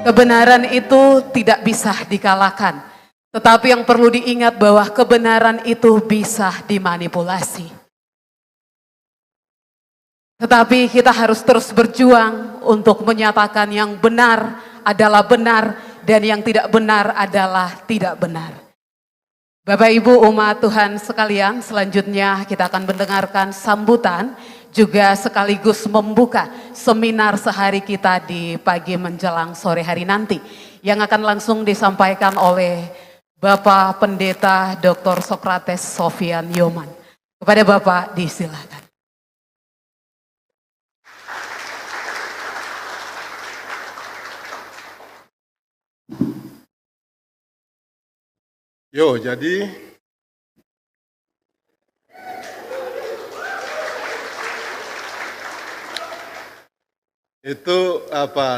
Kebenaran itu tidak bisa dikalahkan. Tetapi yang perlu diingat bahwa kebenaran itu bisa dimanipulasi. Tetapi kita harus terus berjuang untuk menyatakan yang benar adalah benar dan yang tidak benar adalah tidak benar. Bapak Ibu umat Tuhan sekalian, selanjutnya kita akan mendengarkan sambutan juga sekaligus membuka seminar sehari kita di pagi menjelang sore hari nanti yang akan langsung disampaikan oleh Bapak Pendeta Dr. Sokrates Sofian Yoman. Kepada Bapak disilakan. Jadi itu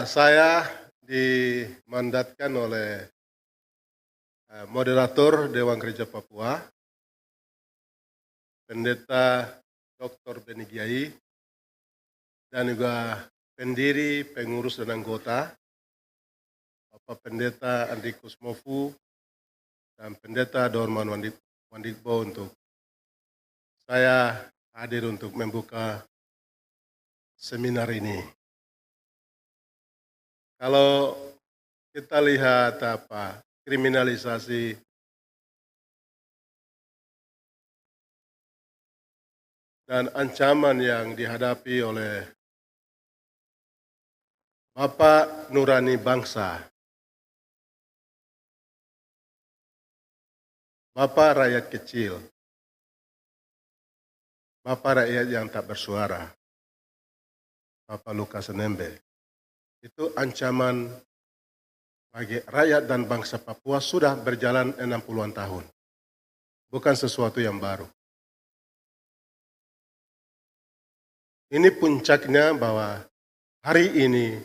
saya dimandatkan oleh moderator Dewan Gereja Papua, Pendeta Dr. Beni Gyai, dan juga pendiri, pengurus dan anggota, Bapak Pendeta Andri Kusmofu, dan Pendeta Dorman Wandikbo untuk saya hadir untuk membuka seminar ini. Kalau kita lihat kriminalisasi dan ancaman yang dihadapi oleh Bapak Nurani Bangsa, Bapak rakyat kecil, Bapak rakyat yang tak bersuara, Bapak Lukas Nmb, itu ancaman bagi rakyat dan bangsa Papua sudah berjalan 60-an tahun. Bukan sesuatu yang baru. Ini puncaknya bahwa hari ini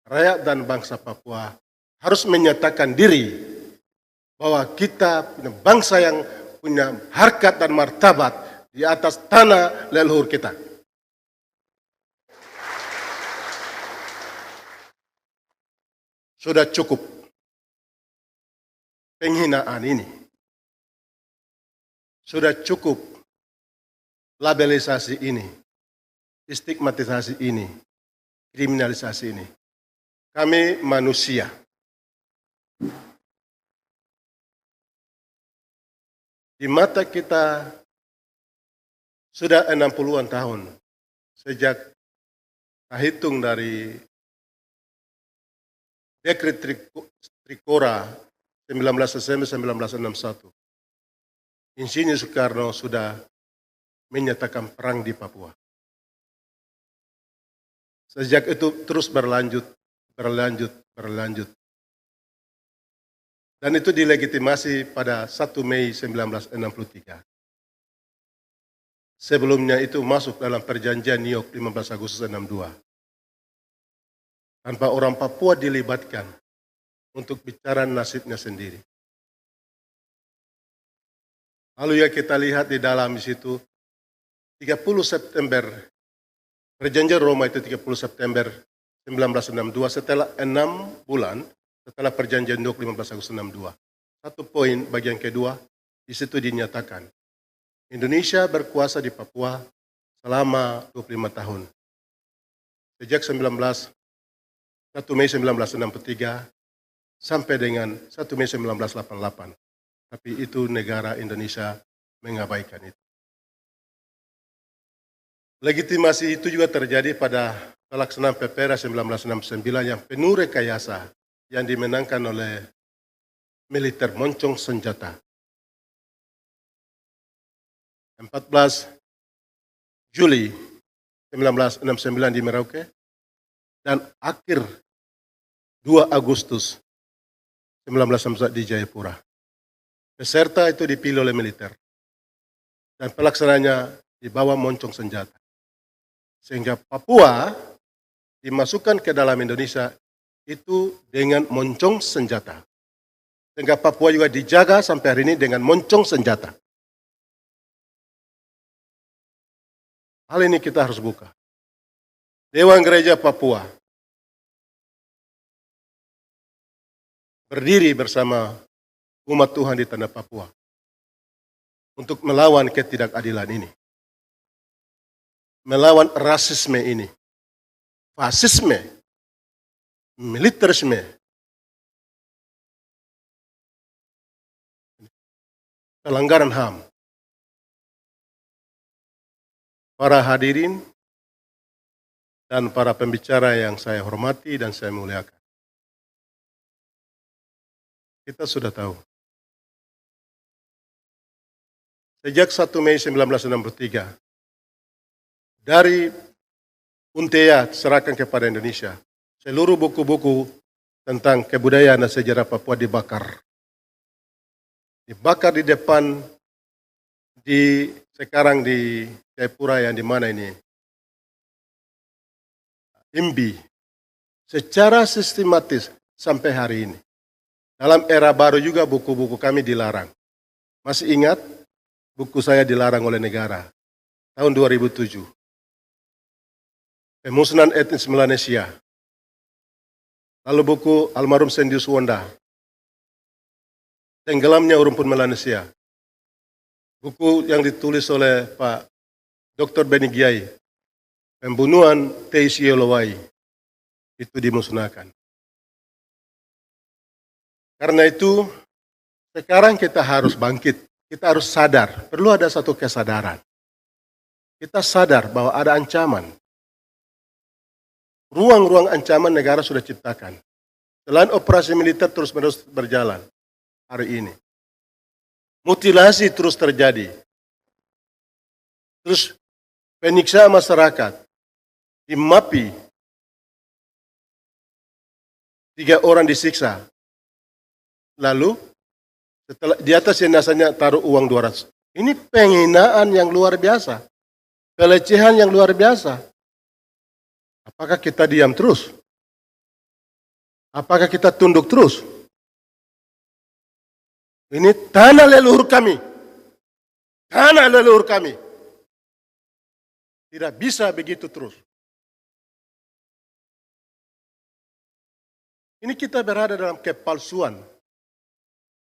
rakyat dan bangsa Papua harus menyatakan diri bahwa kita punya bangsa yang punya harkat dan martabat di atas tanah leluhur kita. Sudah cukup penghinaan ini. Sudah cukup labelisasi ini, stigmatisasi ini, kriminalisasi ini. Kami manusia. Di mata kita sudah 60-an tahun sejak hitung dari Dekret Trikora 19 Desember 1961. Insinyur Soekarno sudah menyatakan perang di Papua. Sejak itu terus berlanjut. Dan itu dilegitimasi pada 1 Mei 1963. Sebelumnya itu masuk dalam perjanjian New York 15 Agustus 62. Tanpa orang Papua dilibatkan untuk bicara nasibnya sendiri. Lalu ya kita lihat di dalam situ 30 September, perjanjian Roma itu 30 September 1962 setelah 6 bulan setelah perjanjian New York 15 Agustus 62. Satu poin bagian kedua, di situ dinyatakan Indonesia berkuasa di Papua selama 25 tahun. Sejak 1 Mei 1963 sampai dengan 1 Mei 1988. Tapi itu negara Indonesia mengabaikan itu. Legitimasi itu juga terjadi pada pelaksanaan PPRA 1969 yang penuh rekayasa yang dimenangkan oleh militer moncong senjata. 14 Juli 1969 di Merauke dan akhir 2 Agustus 1991 di Jayapura. Peserta itu dipilih oleh militer dan pelaksananya di bawah moncong senjata. Sehingga Papua dimasukkan ke dalam Indonesia itu dengan moncong senjata. Sehingga Papua juga dijaga sampai hari ini dengan moncong senjata. Hal ini kita harus buka. Dewan Gereja Papua berdiri bersama umat Tuhan di tanah Papua untuk melawan ketidakadilan ini, melawan rasisme ini, fasisme, militerisme, pelanggaran HAM. Para hadirin dan para pembicara yang saya hormati dan saya muliakan. Kita sudah tahu. Sejak 1 Mei 1963, dari UNTEA serahkan kepada Indonesia, seluruh buku-buku tentang kebudayaan dan sejarah Papua dibakar. Dibakar di depan, sekarang di Jayapura yang di mana ini? IMBI. Secara sistematis sampai hari ini. Dalam era baru juga buku-buku kami dilarang. Masih ingat? Buku saya dilarang oleh negara. Tahun 2007. Pemusnahan etnis Melanesia. Lalu buku almarhum Sendius Wonda. Tenggelamnya rumpun Melanesia. Buku yang ditulis oleh Pak Dr. Beni Gyai. Pembunuhan Teisi Yolowai. Itu dimusnahkan. Karena itu, sekarang kita harus bangkit. Kita harus sadar, perlu ada satu kesadaran. Kita sadar bahwa ada ancaman. Ruang-ruang ancaman negara sudah ciptakan. Selain operasi militer terus-menerus berjalan hari ini. Mutilasi terus terjadi. Terus penyiksaan masyarakat. Di MAPI, 3 orang disiksa. Lalu, setelah di atas jenazahnya taruh uang 200. Ini penghinaan yang luar biasa. Pelecehan yang luar biasa. Apakah kita diam terus? Apakah kita tunduk terus? Ini tanah leluhur kami. Tanah leluhur kami. Tidak bisa begitu terus. Ini kita berada dalam kepalsuan.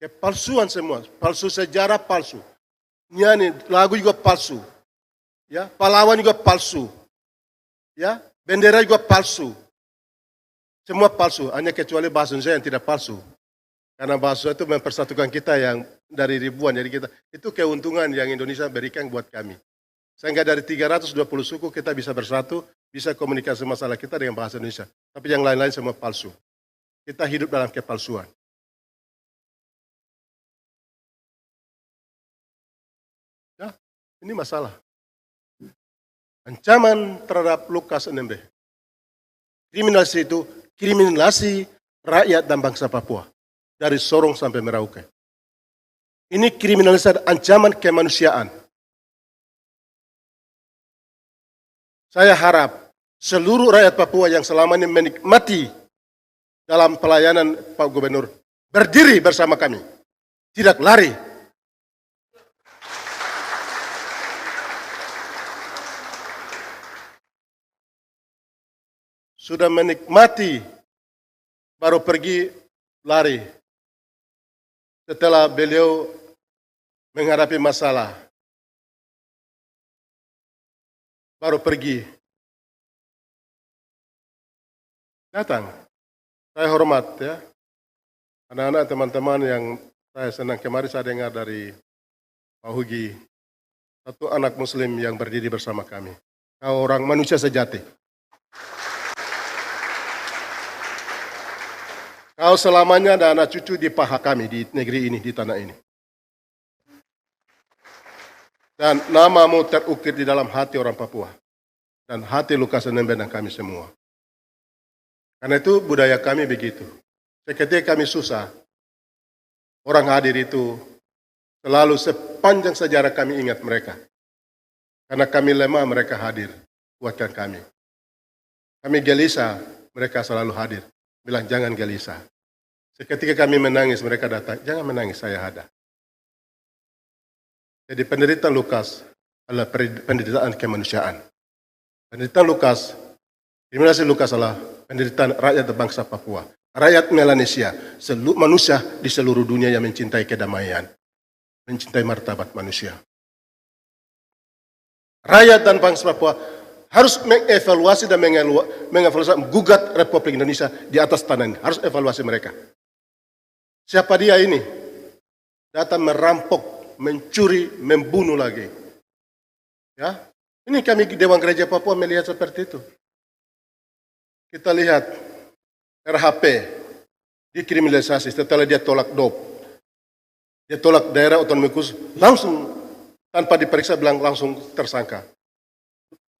Kepalsuan semua, palsu sejarah palsu. Nyanyi, lagu juga palsu. Ya, pahlawan juga palsu. Ya, bendera juga palsu. Semua palsu, hanya kecuali bahasa Indonesia yang tidak palsu. Karena bahasa itu mempersatukan kita yang dari ribuan, jadi kita itu keuntungan yang Indonesia berikan buat kami. Sehingga dari 320 suku kita bisa bersatu, bisa komunikasi masalah kita dengan bahasa Indonesia. Tapi yang lain-lain semua palsu. Kita hidup dalam kepalsuan. Ya, ini masalah. Ancaman terhadap Lukas NMB. Kriminalisasi itu, kriminalisasi rakyat dan bangsa Papua. Dari Sorong sampai Merauke. Ini kriminalisasi ancaman kemanusiaan. Saya harap seluruh rakyat Papua yang selama ini menikmati dalam pelayanan Pak Gubernur berdiri bersama kami. Tidak lari. Sudah menikmati, baru pergi lari. Setelah beliau menghadapi masalah, baru pergi. Datang. Saya hormat ya. Anak-anak teman-teman yang saya senang kemarin saya dengar dari Pak Hugi. Satu anak muslim yang berdiri bersama kami. Kau orang manusia sejati. Kau selamanya ada anak cucu di paha kami, di negeri ini, di tanah ini. Dan namamu terukir di dalam hati orang Papua. Dan hati Lukas NMB dan kami semua. Karena itu budaya kami begitu. Ketika kami susah, orang hadir itu selalu sepanjang sejarah kami ingat mereka. Karena kami lemah, mereka hadir. Kuatkan kami. Kami gelisah, mereka selalu hadir. Bilang jangan gelisah. Ketika kami menangis, mereka datang. Jangan menangis, saya ada. Jadi penderitaan Lukas adalah penderitaan kemanusiaan. Penderitaan Lukas, kriminalisasi Lukas adalah penderitaan rakyat dan bangsa Papua. rakyat Melanesia, seluruh manusia di seluruh dunia yang mencintai kedamaian, mencintai martabat manusia. Rakyat dan bangsa Papua harus mengevaluasi dan mengevaluasi gugat Republik Indonesia di atas tanah ini. Harus evaluasi mereka. Siapa dia ini? Datang merampok, mencuri, membunuh lagi. Ya, ini kami Dewan Gereja Papua melihat seperti itu. Kita lihat RHP dikriminalisasi setelah dia tolak DOP. Dia tolak daerah otonomi khusus, langsung tanpa diperiksa bilang langsung tersangka.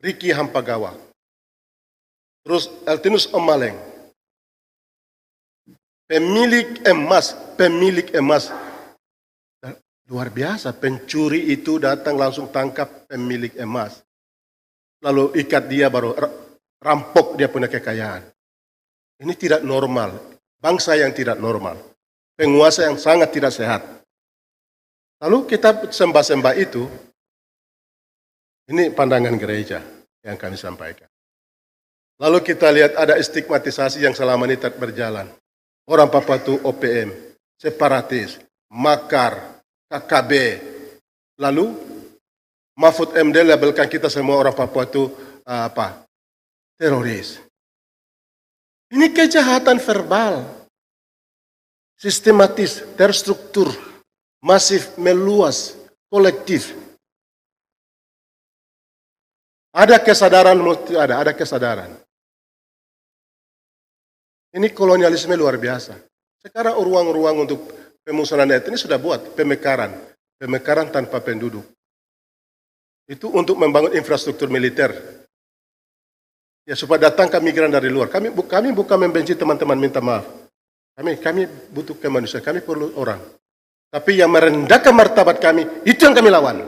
Riki Hampagawa. Terus Eltinus Omaleng. Pemilik emas. Luar biasa, pencuri itu datang langsung tangkap pemilik emas. Lalu ikat dia baru rampok dia punya kekayaan. Ini tidak normal. Bangsa yang tidak normal. Penguasa yang sangat tidak sehat. Lalu kita sembah-sembah itu, ini pandangan gereja yang kami sampaikan. Lalu kita lihat ada stigmatisasi yang selama ini berjalan. Orang Papua itu OPM, separatis, makar, KKB. Lalu Mahfud MD labelkan kita semua orang Papua itu teroris. Ini kejahatan verbal, sistematis, terstruktur, masif, meluas, kolektif. Ada kesadaran, ada kesadaran. Ini kolonialisme luar biasa. Sekarang ruang-ruang untuk pemusnahan etnis sudah buat pemekaran tanpa penduduk. Itu untuk membangun infrastruktur militer. Ya supaya datangkan migran dari luar. Kami bukan membenci teman-teman, minta maaf. Kami butuh kemanusiaan, kami perlu orang. Tapi yang merendahkan martabat kami, itu yang kami lawan.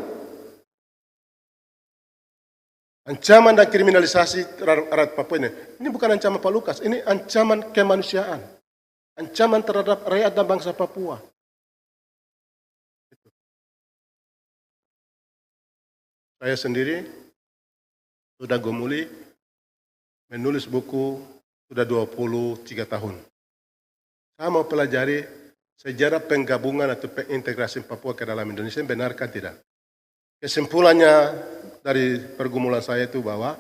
Ancaman dan kriminalisasi rakyat Papua ini bukan ancaman Pak Lukas, ini ancaman kemanusiaan. Ancaman terhadap rakyat dan bangsa Papua. Saya sendiri sudah gumuli menulis buku sudah 23 tahun. Saya mau pelajari sejarah penggabungan atau pengintegrasi Papua ke dalam Indonesia, benarkah tidak? Kesimpulannya dari pergumulan saya itu bahwa